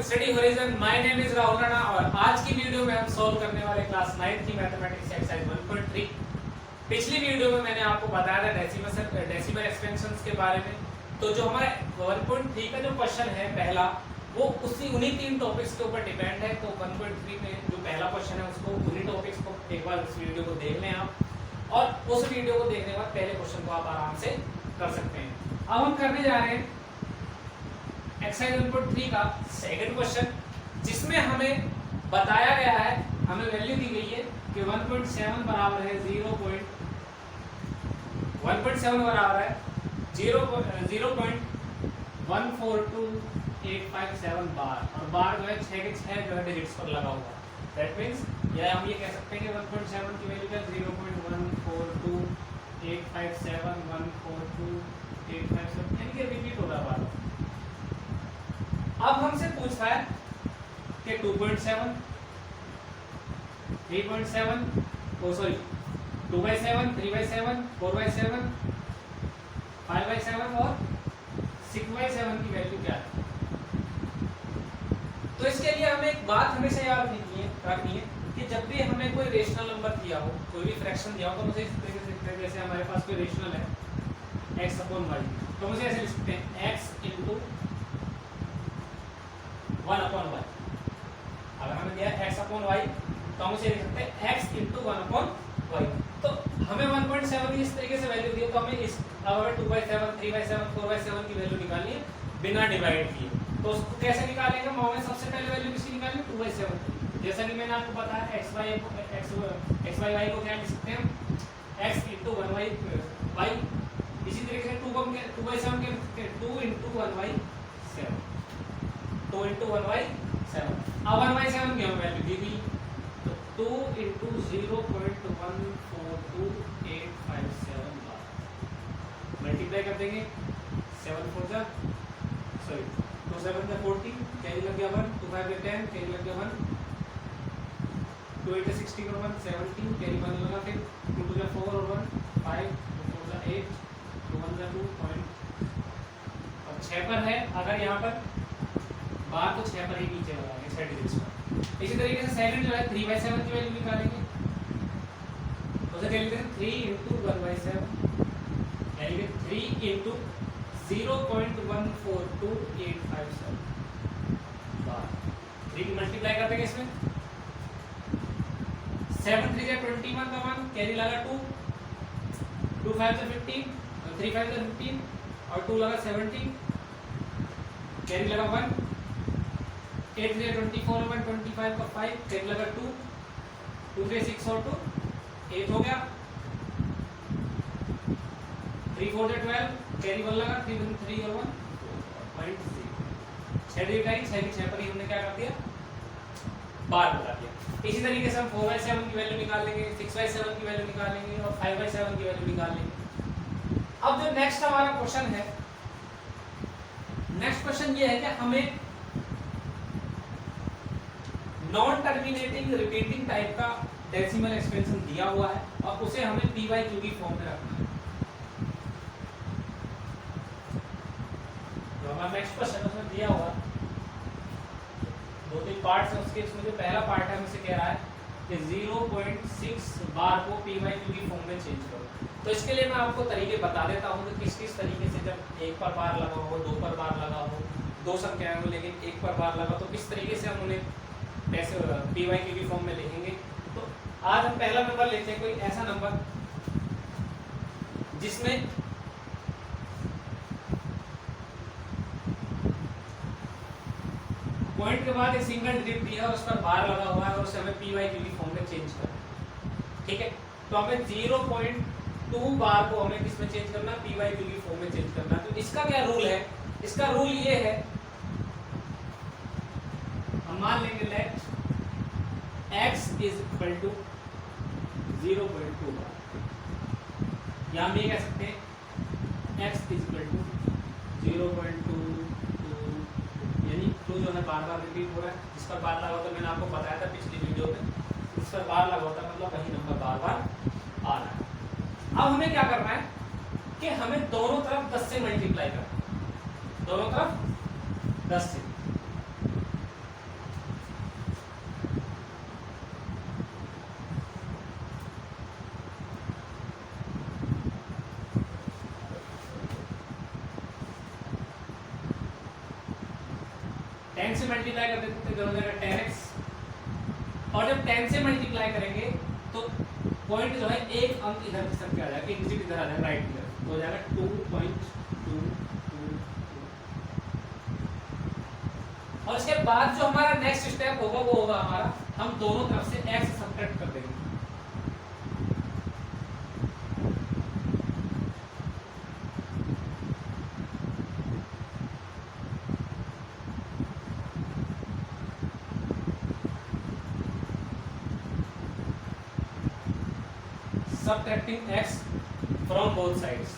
Study horizon. My name is Rahul Rana और आज की वीडियो में हम सॉल्व करने वाले क्लास 9 की मैथमेटिक्स एक्सरसाइज 1.3। पिछली वीडियो में मैंने आपको बताया था डेसिमल एक्सपेंशंस के बारे में। तो जो हमारा 1.3 का जो क्वेश्चन है पहला, वो उन्हीं तीन टॉपिक्स के ऊपर डिपेंड है। तो 1.3 में जो पहला क्वेश्चन है उसको उन्हीं टॉपिक्स को एक बार इस वीडियो को देख लें आप, और उस वीडियो को देखने के बाद पहले क्वेश्चन को आप आराम से कर सकते हैं। अब हम करने जा रहे हैं एक्सरसाइज 1.3 का सेकंड क्वेश्चन, जिसमें हमें बताया गया है, हमें वैल्यू दी गई है कि 1.7 बराबर है 1.7 बराबर है 0.142857 बार, और बार जो है 6 के 6 जो है डिजिट्स पर लगा हुआ है। दैट मींस या हम ये कह सकते हैं कि 1.7 की वैल्यू क्या 0.142857 142 यानी कि रिपीट हो रहा है बार। अब हमसे पूछता है कि 2.7 3.7 2/7 3/7 4/7 5/7 और 6/7 की वैल्यू क्या है। तो इसके लिए हमें एक बात हमेशा याद रखनी है कि जब भी हमें कोई रेशनल नंबर दिया हो, कोई भी फ्रैक्शन दिया हो, तो मुझे इस तरीके से लिखते हैं। जैसे हमारे पास कोई रेशनल है x/y, तो मुझे ऐसे लिख सकते हैं x × 1/y। अगर हमें दिया x/y तो हम उसे लिख सकते हैं x × 1/y। तो हमें 1.7 की इस तरीके से वैल्यू दी है, तो हमें इस अगर 2/7 3/7 4/7 की वैल्यू निकालनी है बिना डिवाइड किए। तो उसको कैसे निकालेंगे? हमें सबसे पहले वैल्यू किसकी निकालनी है? 2/7। जैसा कि मैंने आपको बताया x y y को क्या लिख सकते हैं? x × 1y। इसी तरीके से 2 को 2/7 के 2 × 1/7 2 × 1/7। अब 1/7 की हमें वैल्यू दी थी, तो 2 × 0.142857 बार मल्टीप्लाई कर देंगे। 2 7 40, कैरी लग गया 1, 2 5 10, कैरी लग गया 1, 2 8 16 और 1 17, कैरी 1 लगा, फिर 2 2 4 और 1 5, 2 4 8, 2 1 2 पॉइंट और 6 पर है। अगर यहाँ पर बार तो 6 पर ही नीचे लगाएंगे 6 डिजिट्स पर। इसी तरीके से सेकंड जो है 3/7 की वैल्यू निकालेंगे, तो उसे क्या लिखते हैं 3 × 1/7 यानी कि 3 × 0.142857 बार। 3 की मल्टीप्लाई कर देंगे इसमें। 7 3 या 21 का 1, कैरी लगा 2, 2 5 से 15, 3 5 से 15 और 2 लगा 17, कैरी लगा 1, 8 3 24 और 1 25 का 5, कैरी लगा 2, 2 3 6 और 2 8 हो गया, 3 4 12, कैरी 1 लगा, 3 3 और 1 0.0। 6 डिजिट आई, 6 की 6 पर ही हमने क्या कर दिया? बार बता दिया। इसी तरीके से हम 4/7 की वैल्यू निकाल लेंगे, 6/7 की वैल्यू निकाल लेंगे और 5/7 की वैल्यू निकाल लेंगे। अब जो नेक्स्ट हमारा क्वेश्चन है, नेक्स्ट क्वेश्चन ये है कि हमें नॉन टर्मिनेटिंग रिपीटिंग टाइप का डेसिमल एक्सपेंशन दिया हुआ है और उसे हमें p/q की फॉर्म में रखना है। तो हमारा नेक्स्ट क्वेश्चन उसमें दिया हुआ 2-3 पार्ट्स है उसके। इसमें जो पहला पार्ट है हमसे कह रहा है कि 0.6 बार को p/q की फॉर्म में चेंज करो। तो इसके लिए मैं आपको तरीके बता देता हूँ कि किस किस तरीके से, जब 1 पर बार लगा हो, 2 पर बार लगा हो, 2 संख्याएं हो लेकिन 1 पर बार लगा, तो किस तरीके से हम उन्हें कैसे p/q की फॉर्म में लिखेंगे। तो आज हम पहला नंबर लेते हैं, कोई ऐसा नंबर जिसमें पॉइंट के बाद एक सिंगल डिजिट दिया है, उस पर बार लगा हुआ है और उसे हमें p/q की फॉर्म में चेंज करना है। ठीक है, तो हमें 0.2 बार को हमें किस में चेंज करना है? p/q की फॉर्म में चेंज करना है। तो इसका क्या रूल है? इसका रूल ये है, हम मान लेंगे लेट x = 0.2 बार, या हम ये कह सकते हैं x = 0.2 यानी 2 जो है बार बार रिपीट हो रहा है। जिस पर बार लगा होता है, मैंने आपको बताया था पिछली वीडियो में, इस पर बार लगा होता है मतलब वही नंबर बार बार आ रहा है। अब हमें क्या करना है कि हमें दोनों तरफ 10 से मल्टीप्लाई करना है, दोनों तरफ 10 से। 10 से मल्टीप्लाई कर देते तो हो जाएगा 10x, और जब 10 से मल्टीप्लाई करेंगे तो पॉइंट जो है एक अंक इधर की तरफ आ जाएगा, एक डिजिट इधर आ जाएगा राइट की तरफ, तो हो जाएगा 2.222। और इसके बाद जो हमारा नेक्स्ट स्टेप होगा वो होगा हमारा, हम दोनों तरफ से x सब्ट्रैक्ट कर देंगे। Subtracting x from both sides,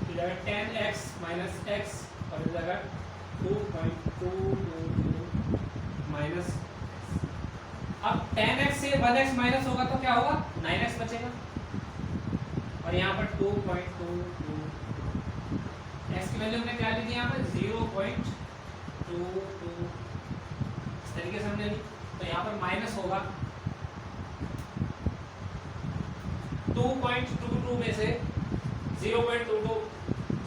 तो जाएगा 10x minus x और इधर जाएगा 2.222 माइनस। अब 10x से 1x माइनस होगा तो क्या होगा, 9x बचेगा, और यहाँ पर 2.22 x की वैल्यू हमने क्या ली थी यहाँ पर 0.22, इस तरीके से हमने ली, तो यहाँ पर माइनस होगा 2.22 में से 0.22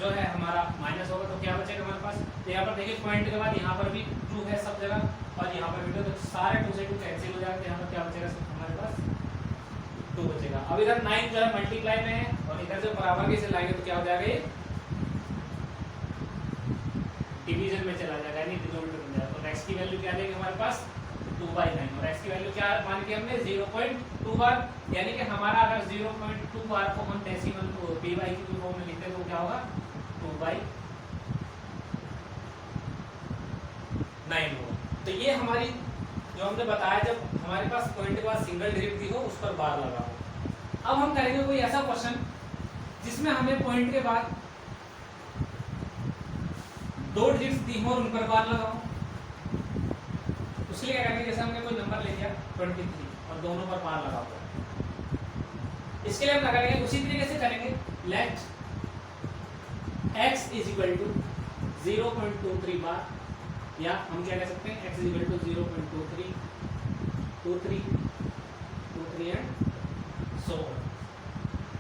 जो है हमारा माइनस होगा, तो क्या बचेगा हमारे पास, तो यहाँ पर देखिए पॉइंट के बाद यहाँ पर भी 2 है सब जगह, और यहाँ पर भी 2, तो सारे 2 से 2 कैंसिल हो जाएंगे, यहाँ पर क्या बचेगा सिर्फ हमारे पास 2 बचेगा। अब इधर 9 जो है मल्टीप्लाई में है, और इधर जो बराबर की से लाएंगे तो क्या हो जाएगा, ये डिवीजन में चला जाएगा, यानी डिनोमिनेटर बन जाएगा। तो x की वैल्यू क्या देंगे हमारे पास 2/9, और x की वैल्यू क्या मान के हमने 0.2 बार, यानी कि हमारा अगर 0.2 बार को हम डेसिमल को py की फॉर्म में लिखते हैं तो क्या होगा 2/9 होगा। तो ये हमारी जो हमने बताया, जब हमारे पास पॉइंट के बाद सिंगल डिजिट दी हो उस पर बार लगा हो। अब हम करेंगे कोई ऐसा क्वेश्चन जिसमें हमें पॉइंट के बाद 2 डिजिट्स दी हो और उन पर बार लगाओ। उसके लिए क्या करेंगे, जैसे हमने कोई नंबर ले लिया 23 और दोनों पर बार लगाओ, इसके लिए हम लगाएंगे उसी तरीके से करेंगे, let x is equal to 0.23 bar, या हम क्या कह सकते हैं x is equal to 0.23 and so on.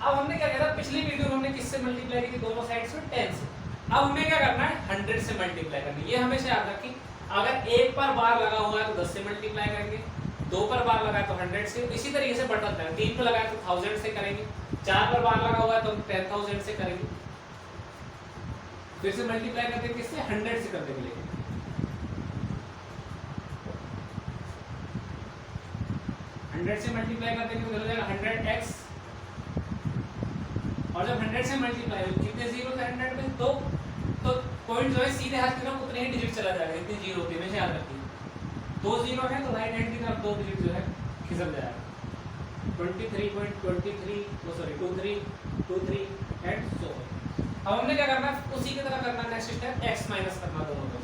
अब हमने क्या किया था, पिछली वीडियो में हमने किससे मल्टीप्लाई की थी, दोनों साइड से 10 से। अब हमें क्या करना है, 100 से मल्टीप्लाई करनी है। ये हमेशा याद रखिए, अगर 1 पर बार लगा हुआ है तो 10 से मल्टीप्लाई करेंगे, 2 पर बार लगा है तो 100 से, इसी तरीके से बढ़ता है। 3 पर लगाए तो 1000 से करेंगे, 4 पर बार लगा हुआ है तो 10,000 से करेंगे, फिर से मल्टीप्लाई करते हैं किससे, 100 से करने के लिए। से मल्टीप्लाई करते हैं तो हो जाएगा 100x, और जब 100 से मल्टीप्लाई हो कितने जीरो थे 100 में, तो पॉइंट जो है सीधे हाथ की तरफ उतने ही डिजिट चला जाएगा, इतनी जीरो होती है, हमेशा याद रखिए। 2 जीरो है तो राइट हैंड की तरफ 2 डिजिट जो है खिसक जाएगा, 23.23 एंड सो ऑन। अब हमने क्या करना है, उसी की तरह करना, नेक्स्ट स्टेप x माइनस करना दोनों तरफ से।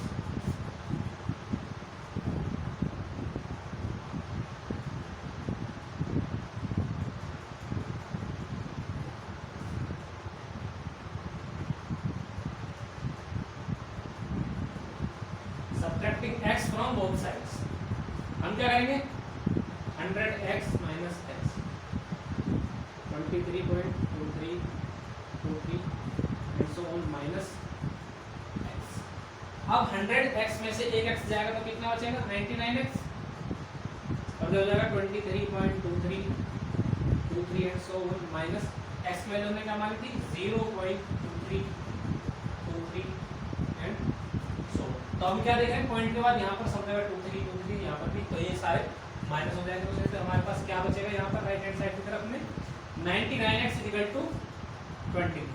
Subtracting x from both sides, हम क्या करेंगे, 100x minus x, 23.23 and so on minus x। अब 100x में से एक x जाएगा तो कितना बचेगा, 99x, और जो हो जाएगा 23.23 and so on minus x की वैल्यू हमने क्या मानी थी, 0.23 and तो हम क्या देख रहे हैं, पॉइंट के बाद यहाँ पर सब जगह 23 यहाँ पर भी, तो ये सारे माइनस हो जाएंगे, तो हमारे पास क्या बचेगा यहाँ पर राइट हैंड साइड की तरफ में 99x इक्वल टू 23।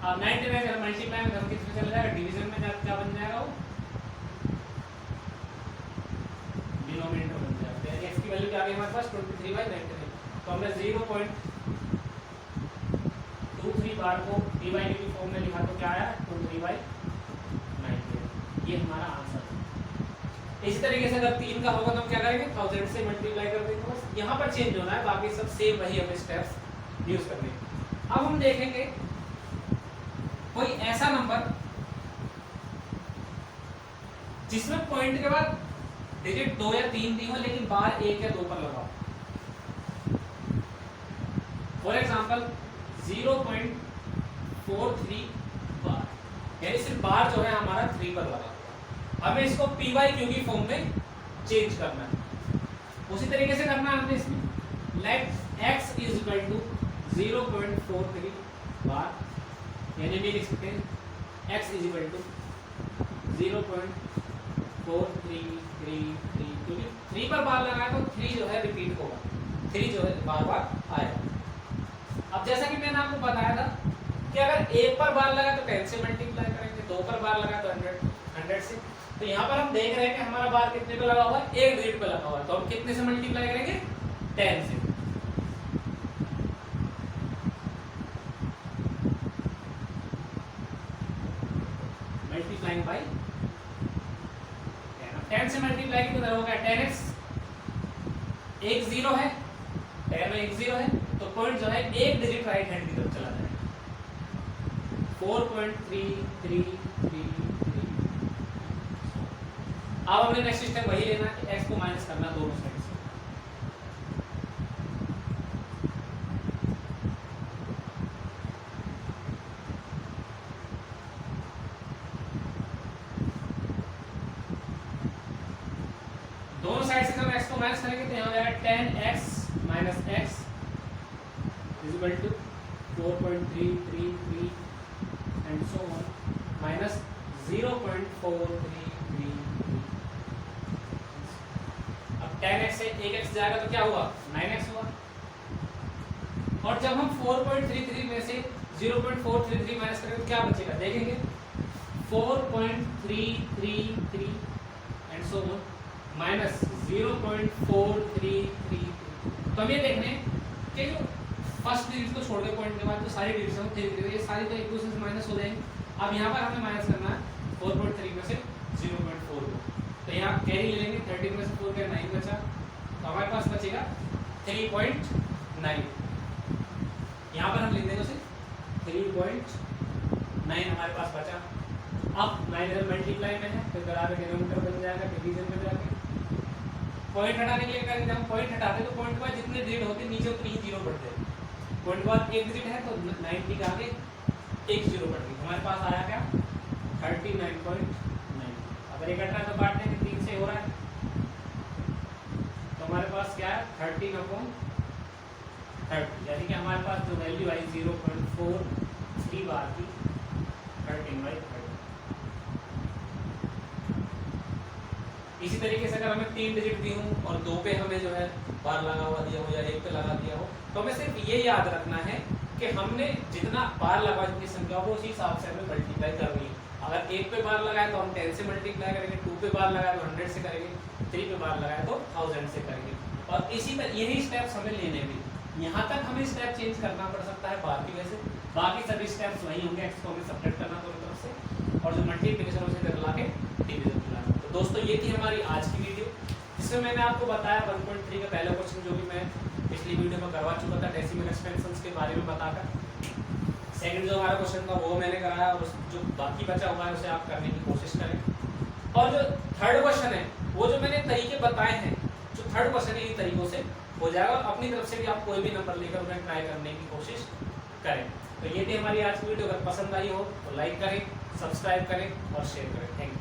अब 99 अगर मल्टीप्लाई में हम किसमें चला जाएगा, डिवीजन में क्या बन जाएगा, वो डिनोमिनेटर बन जाएगा। x की वैल्यू क्या आ गई हमारे पास 23/99, तो हमने 0.23 बार को dy की फॉर्म में लिखा तो क्या आया 23/99, ये हमारा आंसर है। इसी तरीके से अगर 3 का होगा तो हम क्या करेंगे, 1000 से मल्टीप्लाई कर देंगे, बस यहाँ पर चेंज होना है, बाकी सब सेम वही हमें स्टेप्स यूज करने। अब हम देखेंगे कोई ऐसा नंबर जिसमें पॉइंट के बाद डिजिट 2 या 3 दी हो लेकिन बार 1 या 2 पर लगाओ। फॉर एग्जाम्पल 0.43 बार, यानी सिर्फ बार जो है हमारा 3 पर लगा, हमें इसको पी बाई क्यू की फॉर्म में चेंज करना है। उसी तरीके से करना है हमने इसमें, let x is equal to 0.43 bar, यानी भी लिख सकते हैं x इज इक्वल टू 0.4333, क्योंकि 3 पर बार लगाया तो 3 जो है रिपीट होगा, 3 जो है बार बार आएगा। अब जैसा कि मैंने आपको बताया था कि अगर 1 पर बार लगा तो 10 से मल्टीप्लाई करेंगे, 2 पर बार लगा तो 100 से। तो यहाँ पर हम देख रहे हैं कि हमारा बार कितने पे लगा हुआ है, 1 डिजिट पे लगा हुआ है, तो हम कितने से मल्टीप्लाई करेंगे, 10 से। मल्टीप्लाइंग बाई 10 से मल्टीप्लाई कितना होगा, 10x, एक 0 है, 10 में एक 0 है, तो पॉइंट जो है एक डिजिट राइट हैंड की तरफ चला जाएगा, 4.3333। अब हमने नेक्स्ट स्टेप वही लेना है कि x को माइनस करना दोनों साइड से। दोनों साइड से हम x को माइनस करेंगे तो यहाँ हो जाएगा 10x minus x is equal to 4.333 and so on minus 0.433। अब 10x से 1x जाएगा तो क्या हुआ, 9x हुआ। और जब हम 4.33 में से 0.433 माइनस करेंगे तो क्या बचेगा, देखेंगे 4.333 एंड सो ऑन माइनस 0.433। तो हम ये देख रहे हैं कि जो फर्स्ट डिजिट को छोड़ के पॉइंट के बाद जो सारी डिजिट हैं धीरे-धीरे ये सारी तो एक दूसरे से माइनस हो जाएंगे। अब यहाँ पर हमें माइनस करना है 4.3 में से 0.4 को, तो यहाँ कैरी ले लेंगे, 13 में से 4 का 9 बचा, तो हमारे पास बचेगा 3.9। यहाँ पर हम लिख देंगे उसे 3.9 हमारे पास बचा। अब 9 इधर मल्टीप्लाई में है तो बराबर डिनोमिनेटर बन जाएगा, डिवीजन में जाके पॉइंट हटाने के लिए करेंगे, जब हम पॉइंट हटाते तो पॉइंट के बाद जितने डिजिट होते नीचे उतनी ही 0 बढ़ते हैं। पॉइंट के बाद एक डिजिट है तो 90 के आगे एक 0 बढ़ गई, हमारे पास आया क्या 39.9। अगर ये कट रहा है तो काटने के 3 से हो रहा है, तो हमारे पास क्या है 13/30, यानी कि हमारे पास जो वैल्यू आई 0.43 बार की 13/30। इसी तरीके से अगर हमें 3 डिजिट दी हूँ और 2 पे हमें जो है बार लगा हुआ दिया हो या 1 पे लगा दिया हो, तो हमें सिर्फ ये याद रखना है कि हमने जितना बार लगा जितनी संख्या हो उसी हिसाब से हमें मल्टीप्लाई करनी है। अगर 1 पे बार लगाए तो हम 10 से मल्टीप्लाई करेंगे, 2 पे बार लगाए तो 100 से करेंगे, 3 पे बार लगाए तो 1000 से करेंगे। और इसी तरह यही स्टेप्स हमें लेने भी, यहाँ तक हमें स्टेप चेंज करना पड़ सकता है बार की वजह से, बाकी सभी स्टेप्स वही होंगे, x को हमें सब्ट्रैक्ट करना दोनों तरफ से, और जो मल्टीप्लिकेशन उसे करला के डिवीजन मिलाना। तो दोस्तों ये थी हमारी आज की वीडियो, जिसमें मैंने आपको बताया 1.3 का पहला क्वेश्चन जो कि मैं पिछली वीडियो में करवा चुका था डेसिमल एक्सपेंशंस के बारे में बताकर। सेकंड जो हमारा क्वेश्चन था वो मैंने कराया, और जो बाकी बचा हुआ है उसे आप करने की कोशिश करें। और जो थर्ड क्वेश्चन है वो जो मैंने तरीके बताए हैं, जो थर्ड क्वेश्चन है इन तरीकों से हो जाएगा, और अपनी तरफ से भी आप कोई भी नंबर लेकर उन्हें ट्राई करने की कोशिश करें। तो ये थी हमारी आज की वीडियो, अगर पसंद आई हो तो लाइक करें, सब्सक्राइब करें और शेयर करें। Thank you.